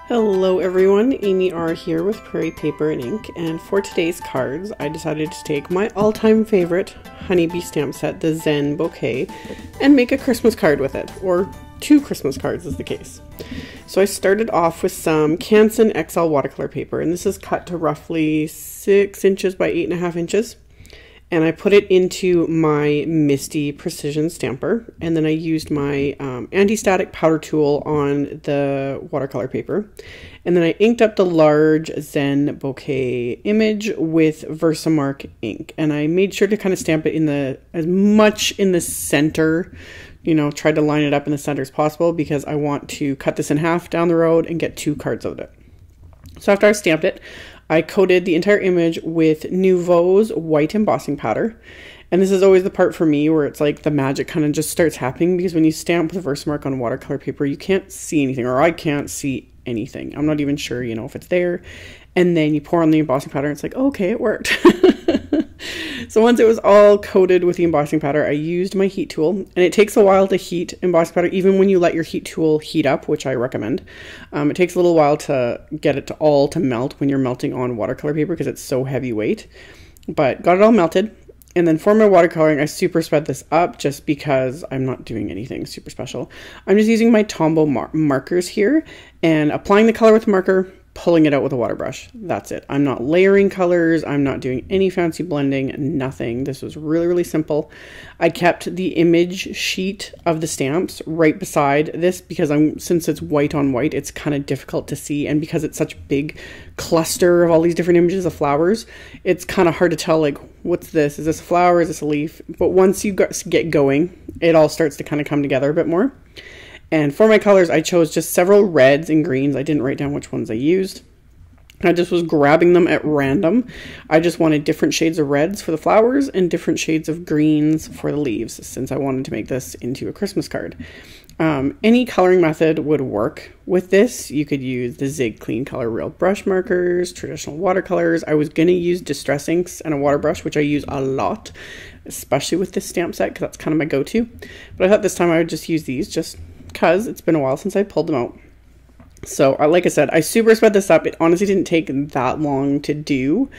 Hello everyone, AmyR here with Prairie Paper and Ink, and for today's cards I decided to take my all-time favorite honeybee stamp set, the Zen Bouquet, and make a Christmas card with it, or two Christmas cards is the case. So I started off with some Canson XL watercolor paper, and this is cut to roughly 6 inches by 8.5 inches. And I put it into my MISTI precision stamper, and then I used my anti-static powder tool on the watercolor paper, and then I inked up the large Zen Bouquet image with Versamark ink, and I made sure to kind of stamp it in as much in the center, tried to line it up in the center as possible because I want to cut this in half down the road and get 2 cards out of it. So after I stamped it, I coated the entire image with Nuvo's white embossing powder. And this is always the part for me where it's like the magic kind of just starts happening, because when you stamp with a Versamark on watercolor paper, you can't see anything, or I can't see anything. I'm not even sure, if it's there. And then you pour on the embossing powder and it's like, okay, it worked. So once it was all coated with the embossing powder, I used my heat tool, and it takes a while to heat embossing powder, even when you let your heat tool heat up, which I recommend. It takes a little while to get it to melt when you're melting on watercolor paper because it's so heavyweight. But got it all melted, and then for my watercoloring, I super sped this up just because I'm not doing anything super special. I'm just using my Tombow markers here and applying the color with the marker, pulling it out with a water brush. That's it. I'm not layering colors. I'm not doing any fancy blending, nothing. This was really, really simple. I kept the image sheet of the stamps right beside this because since it's white on white, it's kind of difficult to see. And because it's such a big cluster of all these different images of flowers, it's kind of hard to tell, like, what's this? Is this a flower? Is this a leaf? But once you get going, it all starts to kind of come together a bit more. And for my colors, I chose just several reds and greens. I didn't write down which ones I used. I just was grabbing them at random. I just wanted different shades of reds for the flowers and different shades of greens for the leaves, since I wanted to make this into a Christmas card. Any coloring method would work with this. You could use the Zig Clean Color Real brush markers, traditional watercolors. I was going to use distress inks and a water brush, which I use a lot, especially with this stamp set, because that's kind of my go-to. But I thought this time I would just use these, just because it's been a while since I pulled them out. So like I said, I super sped this up. It honestly didn't take that long to do,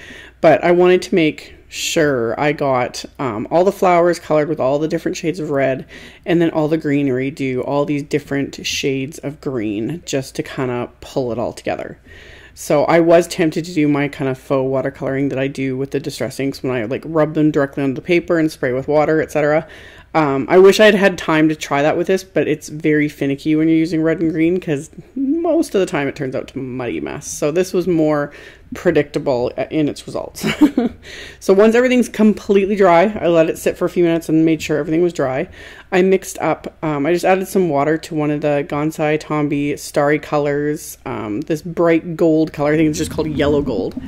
but I wanted to make sure I got all the flowers colored with all the different shades of red, and then all the greenery, do all these different shades of green, just to kind of pull it all together. So I was tempted to do my kind of faux watercoloring that I do with the distress inks when I like rub them directly onto the paper and spray with water, etc. I wish I had time to try that with this, but it's very finicky when you're using red and green because most of the time it turns out to a muddy mess. So this was more predictable in its results. So once everything's completely dry, I let it sit for a few minutes and made sure everything was dry. I mixed up, I just added some water to one of the Gansai Tambi Starry colors, this bright gold color. I think it's just called yellow gold.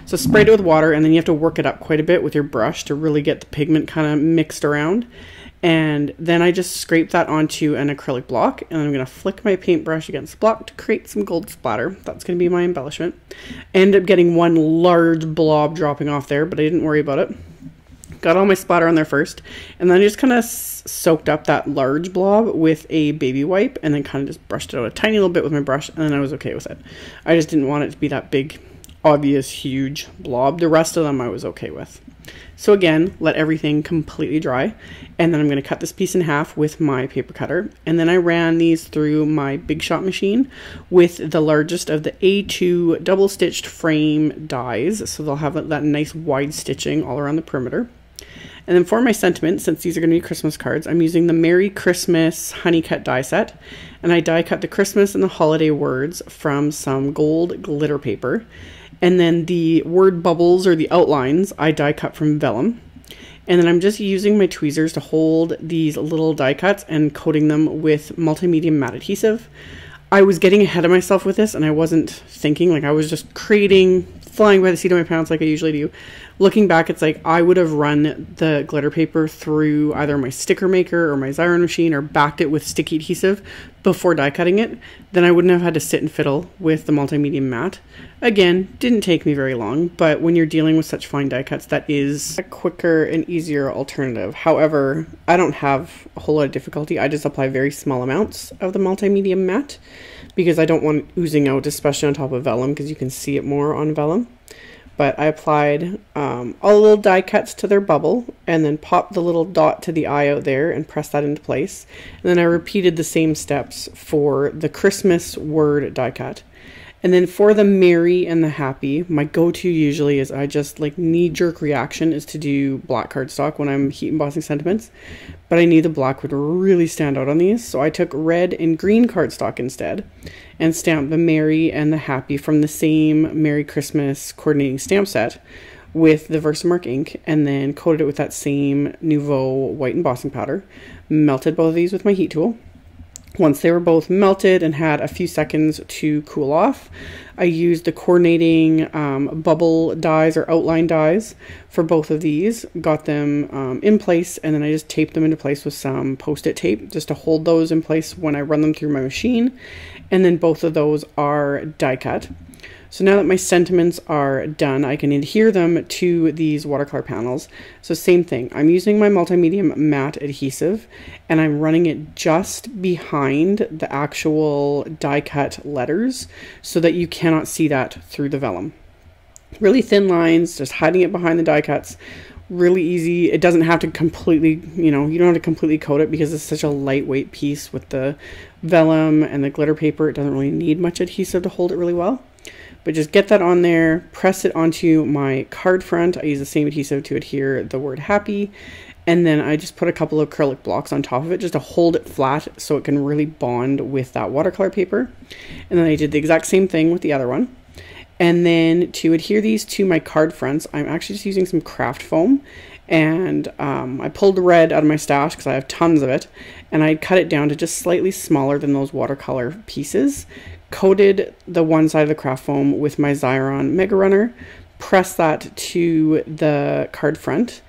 So sprayed it with water, and then you have to work it up quite a bit with your brush to really get the pigment kind of mixed around. And then I just scrape that onto an acrylic block, and I'm going to flick my paintbrush against the block to create some gold splatter. That's going to be my embellishment. I ended up getting one large blob dropping off there, but I didn't worry about it. Got all my splatter on there first, and then I just kind of soaked up that large blob with a baby wipe, and then kind of just brushed it out a tiny little bit with my brush, and then I was okay with it. I just didn't want it to be that big, obvious, huge blob. The rest of them I was okay with. So again, let everything completely dry, and then I'm going to cut this piece in half with my paper cutter, and then I ran these through my Big Shot machine with the largest of the A2 double stitched frame dies, so they'll have that nice wide stitching all around the perimeter. And then for my sentiment, since these are going to be Christmas cards, I'm using the Merry Christmas honey cut die set, and I die cut the Christmas and the holiday words from some gold glitter paper. And then the word bubbles, or the outlines, I die cut from vellum. And then I'm just using my tweezers to hold these little die cuts and coating them with multimedia matte adhesive. I was getting ahead of myself with this, and I wasn't thinking, like I was just creating, flying by the seat of my pants like I usually do. Looking back, it's like I would have run the glitter paper through either my sticker maker or my Xyron machine, or backed it with sticky adhesive before die cutting it. Then I wouldn't have had to sit and fiddle with the multimedia mat. Again, didn't take me very long, but when you're dealing with such fine die cuts, that is a quicker and easier alternative. However, I don't have a whole lot of difficulty. I just apply very small amounts of the multimedia mat because I don't want it oozing out, especially on top of vellum, because you can see it more on vellum. But I applied all the little die cuts to their bubble, and then popped the little dot to the eye out there and pressed that into place. And then I repeated the same steps for the Christmas word die cut. And then for the merry and the happy, my go-to usually is, I just like knee-jerk reaction is to do black cardstock when I'm heat embossing sentiments. But I knew the black would really stand out on these, so I took red and green cardstock instead and stamped the merry and the happy from the same Merry Christmas coordinating stamp set with the Versamark ink, and then coated it with that same Nuvo white embossing powder. Melted both of these with my heat tool. Once they were both melted and had a few seconds to cool off, I used the coordinating bubble dies or outline dies for both of these, got them in place, and then I just taped them into place with some post-it tape just to hold those in place when I run them through my machine. And then both of those are die cut. So now that my sentiments are done, I can adhere them to these watercolor panels. So same thing, I'm using my multimedia matte adhesive and I'm running it just behind the actual die cut letters so that you cannot see that through the vellum. Really thin lines, just hiding it behind the die cuts. Really easy. It doesn't have to completely, you don't have to completely coat it because it's such a lightweight piece with the vellum and the glitter paper. It doesn't really need much adhesive to hold it really well. But just get that on there, press it onto my card front. I use the same adhesive to adhere the word happy. And then I just put a couple of acrylic blocks on top of it just to hold it flat so it can really bond with that watercolor paper. And then I did the exact same thing with the other one. And then to adhere these to my card fronts, I'm actually just using some craft foam. And I pulled the red out of my stash because I have tons of it. And I cut it down to just slightly smaller than those watercolor pieces. Coated the one side of the craft foam with my Xyron Mega Runner. Press that to the card front.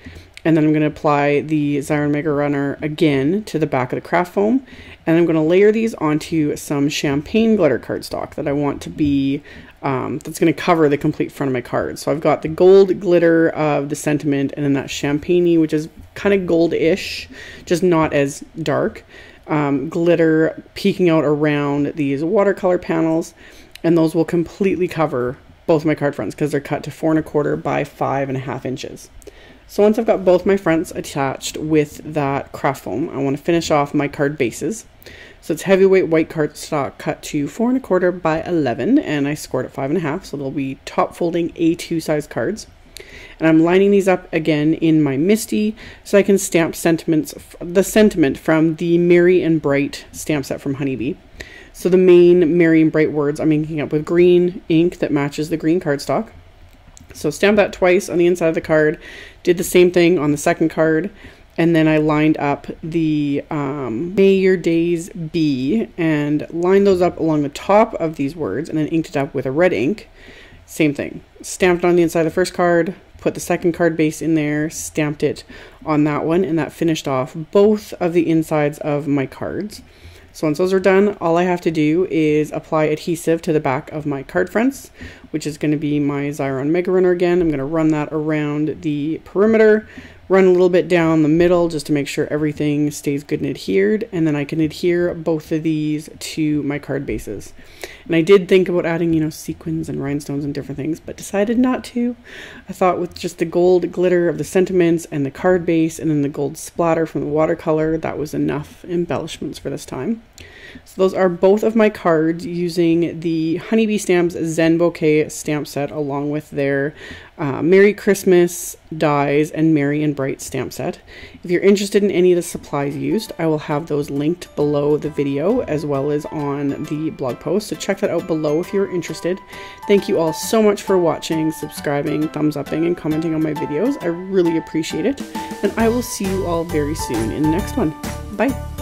And then I'm going to apply the Xyron Mega Runner again to the back of the craft foam. And I'm going to layer these onto some champagne glitter cardstock that I want to be, that's going to cover the complete front of my card. So I've got the gold glitter of the sentiment and then that champagne-y, which is kind of gold-ish, just not as dark, glitter peeking out around these watercolor panels. And those will completely cover both my card fronts because they're cut to 4 1/4 by 5.5 inches. So once I've got both my fronts attached with that craft foam, I want to finish off my card bases. So it's heavyweight white cardstock cut to 4 1/4 by 11, and I scored at 5.5, so they'll be top folding A2 size cards. And I'm lining these up again in my MISTI so I can stamp the sentiment from the Merry and Bright stamp set from Honeybee. So the main Merry and Bright words I'm inking up with green ink that matches the green cardstock. So stamp that twice on the inside of the card, did the same thing on the second card, and then I lined up the May Your Days Be and lined those up along the top of these words and then inked it up with a red ink. Same thing, stamped on the inside of the first card, put the second card base in there, stamped it on that one, and that finished off both of the insides of my cards. So once those are done, all I have to do is apply adhesive to the back of my card fronts, which is going to be my Xyron Mega Runner again. I'm going to run that around the perimeter, run a little bit down the middle just to make sure everything stays good and adhered, and then I can adhere both of these to my card bases. And I did think about adding, sequins and rhinestones and different things, but decided not to. I thought with just the gold glitter of the sentiments and the card base and then the gold splatter from the watercolor, that was enough embellishments for this time. So those are both of my cards using the Honeybee Stamps Zen Bouquet stamp set along with their Merry Christmas dies and Merry and Bright stamp set. If you're interested in any of the supplies used, I will have those linked below the video as well as on the blog post. So check that out below if you're interested. Thank you all so much for watching, subscribing, thumbs upping, and commenting on my videos. I really appreciate it. And I will see you all very soon in the next one. Bye.